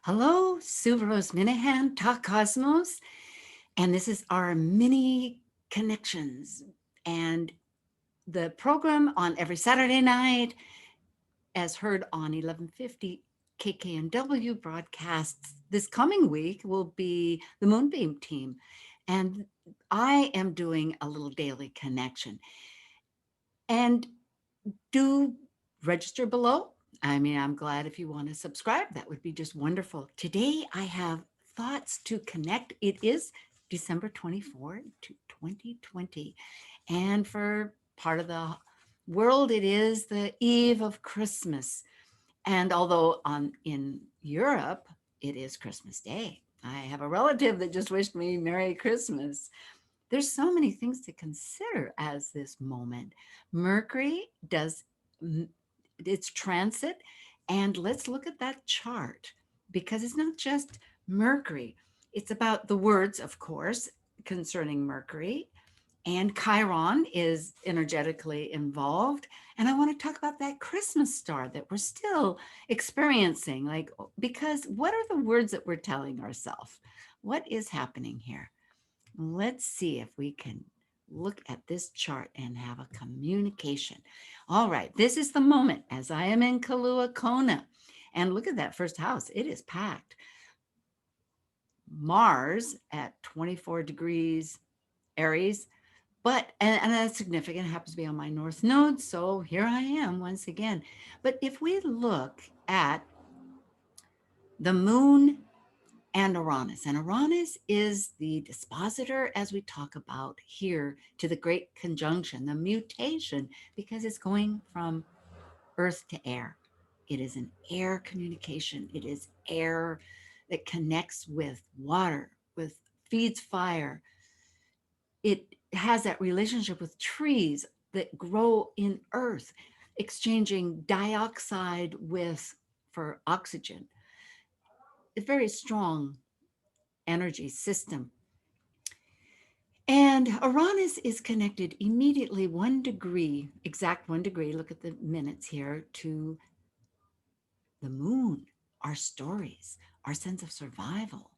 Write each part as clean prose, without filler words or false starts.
Hello, Suvaros Minahan, Talk Cosmos, and this is our mini connections. And the program on every Saturday night, as heard on 1150 KKNW broadcasts this coming week, will be the Moonbeam team. And I am doing a little daily connection. And do register below. I mean, I'm glad if you want to subscribe. That would be just wonderful. Today, I have thoughts to connect. It is December 24, 2020. And for part of the world, it is the eve of Christmas. And although in Europe, it is Christmas Day. I have a relative that just wished me Merry Christmas. There's so many things to consider as this moment. Mercury does its transit, and let's look at that chart because it's not just Mercury. It's about the words, of course, concerning Mercury, and Chiron is energetically involved. And I want to talk about that Christmas star that we're still experiencing, like, because what are the words that we're telling ourselves? What is happening here? Let's see if we can look at this chart and have a communication. All right, this is the moment as I am in Kailua Kona. And look at that first house. It is packed. Mars at 24 degrees Aries, and that's significant. It happens to be on my north node. So here I am once again. But if we look at the moon and Uranus is the dispositor, as we talk about here, to the great conjunction, the mutation, because it's going from earth to air. It is an air communication. It is air that connects with water, with feeds fire. It has that relationship with trees that grow in earth, exchanging dioxide for oxygen. It's very strong energy system. And Uranus is connected immediately 1 degree, exact 1 degree, look at the minutes here, to the moon, our stories, our sense of survival,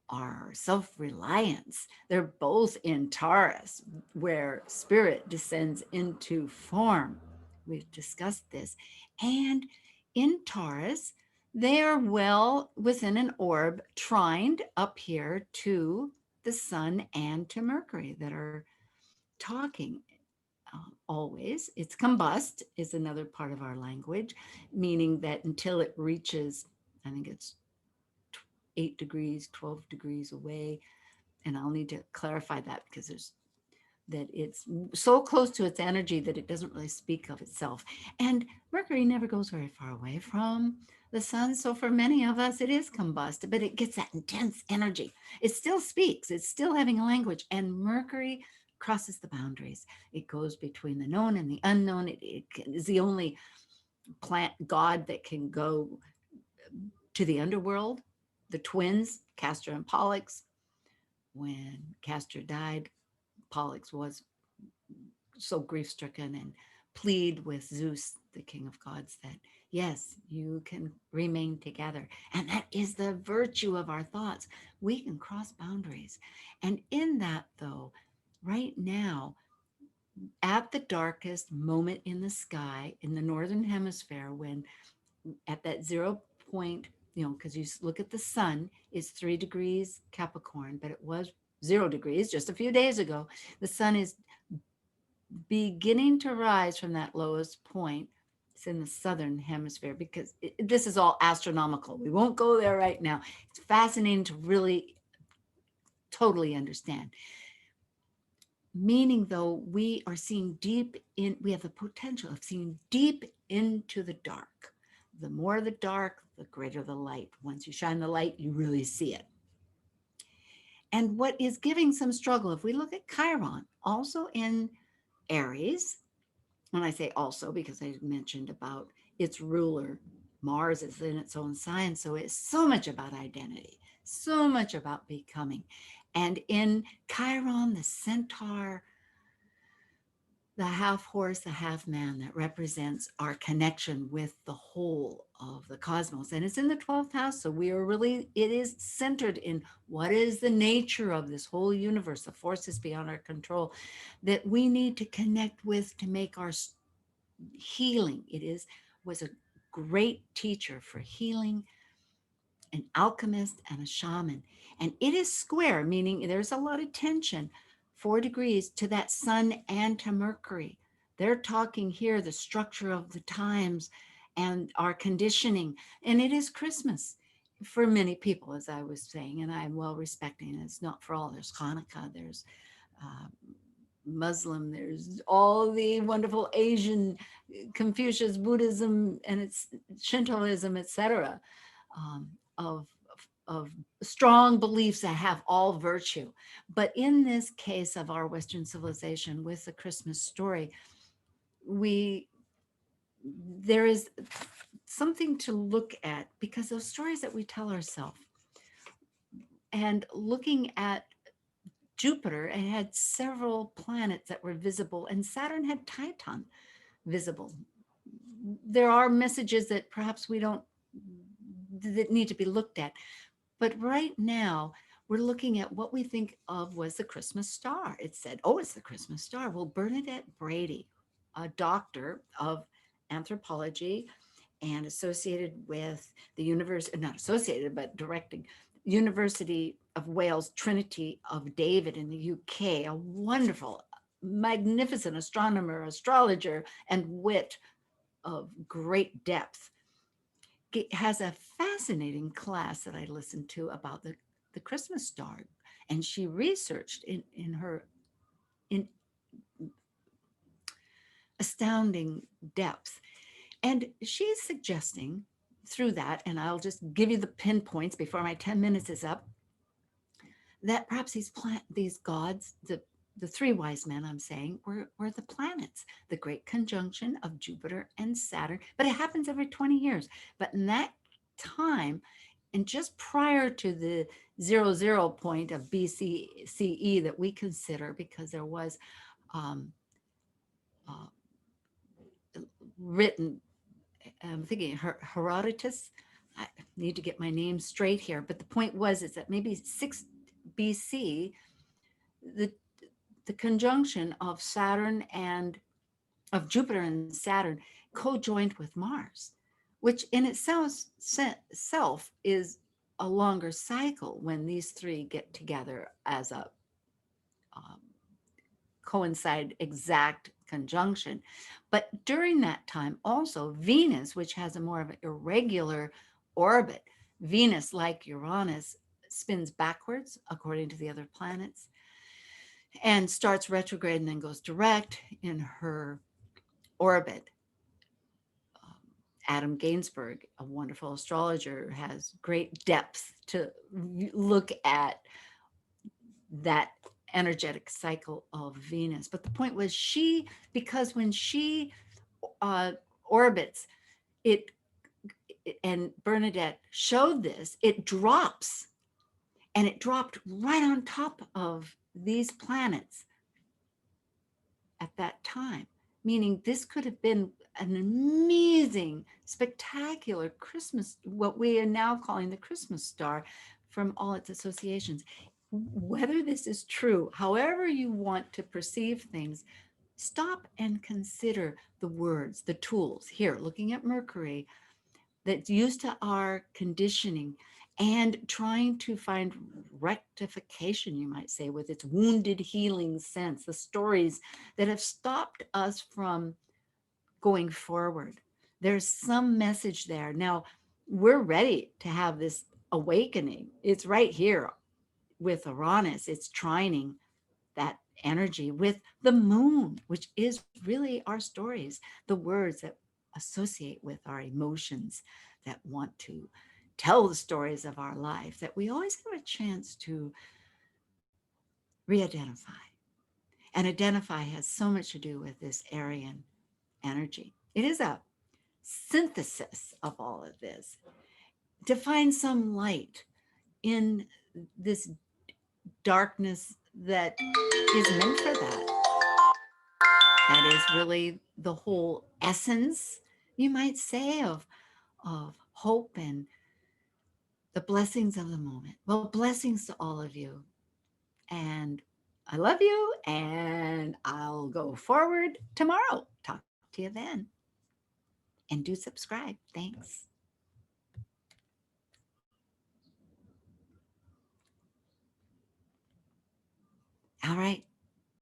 our self-reliance. They're both in Taurus, where spirit descends into form. We've discussed this. And in Taurus, they are well within an orb, trined up here to the sun and to Mercury that are talking always. It's combust is another part of our language, meaning that until it reaches, I think it's 8 degrees, 12 degrees away. And I'll need to clarify that because it's so close to its energy that it doesn't really speak of itself. And Mercury never goes very far away from the sun. So for many of us, it is combust, but it gets that intense energy. It still speaks, it's still having a language. And Mercury crosses the boundaries. It goes between the known and the unknown. It is the only plant god that can go to the underworld. The twins, Castor and Pollux. When Castor died, Pollux was so grief-stricken and plead with Zeus, the king of gods, that yes, you can remain together. And that is the virtue of our thoughts. We can cross boundaries. And in that, though, right now, at the darkest moment in the sky in the northern hemisphere, when at that 0 point, because you look at the sun, it's 3 degrees Capricorn, but it was 0 degrees just a few days ago. The sun is beginning to rise from that lowest point. It's in the southern hemisphere because this is all astronomical. We won't go there right now. It's fascinating to really totally understand. Meaning, though, we are seeing we have the potential of seeing deep into the dark. The more the dark, the greater the light. Once you shine the light, you really see it. And what is giving some struggle, if we look at Chiron, also in Aries, when I say also because I mentioned about its ruler, Mars is in its own sign, so it's so much about identity, so much about becoming. And in Chiron, the centaur, the half horse, the half man that represents our connection with the whole of the cosmos. And it's in the 12th house. So we are really, it is centered in what is the nature of this whole universe, the forces beyond our control that we need to connect with to make our healing. Was a great teacher for healing, an alchemist and a shaman. And it is square, meaning there's a lot of tension, 4 degrees to that sun and to Mercury. They're talking here the structure of the times and our conditioning. And it is Christmas for many people, as I was saying, and I'm well respecting. It's not for all. There's Hanukkah, there's uh, Muslim, there's all the wonderful Asian, Confucius, Buddhism, and it's Shintoism, etc. Um, of of strong beliefs that have all virtue. But in this case of our Western civilization with the Christmas story, we there is something to look at because those stories that we tell ourselves and looking at Jupiter, it had several planets that were visible, and Saturn had Titan visible. There are messages that perhaps we don't, that need to be looked at. But right now, we're looking at what we think of was the Christmas star. It said, oh, it's the Christmas star. Well, Bernadette Brady, a doctor of anthropology and associated with the university, not associated, but directing University of Wales, Trinity of David in the UK, a wonderful, magnificent astronomer, astrologer, and wit of great depth, has a fascinating class that I listened to about the Christmas star. And she researched in her in astounding depth. And she's suggesting through that, and I'll just give you the pinpoints before my 10 minutes is up, that perhaps these gods, the three wise men I'm saying, were the planets, the great conjunction of Jupiter and Saturn. But it happens every 20 years. But in that time, and just prior to the 00 point of BCE that we consider, because there was uh, written, I'm thinking Herodotus, I need to get my name straight here, but the point was is that maybe 6 BC, the the conjunction of Saturn and of Jupiter and Saturn co-joined with Mars, which in itself is a longer cycle when these three get together as a um, coincide exact conjunction. But during that time, also Venus, which has a more of an irregular orbit, Venus, like Uranus, spins backwards according to the other planets and starts retrograde and then goes direct in her orbit. Um, Adam Gainsbourg, a wonderful astrologer, has great depth to look at that energetic cycle of Venus. But the point was because when she orbits, it, and Bernadette showed this, it drops, and it dropped right on top of these planets at that time, meaning this could have been an amazing, spectacular Christmas, what we are now calling the Christmas star from all its associations. Whether this is true, however you want to perceive things, stop and consider the words, the tools. Here, looking at Mercury, that's used to our conditioning and trying to find rectification, you might say, with its wounded healing sense, the stories that have stopped us from going forward. There's some message there. Now, we're ready to have this awakening. It's right here with Uranus. It's trining that energy with the moon, which is really our stories, the words that associate with our emotions, that want to tell the stories of our life, that we always have a chance to re-identify. And identify has so much to do with this Aryan energy. It is a synthesis of all of this to find some light in this darkness that is meant for that. That is really the whole essence, you might say, of hope and the blessings of the moment. Well, blessings to all of you. And I love you, and I'll go forward tomorrow. Talk to you then. And do subscribe. Thanks. All right.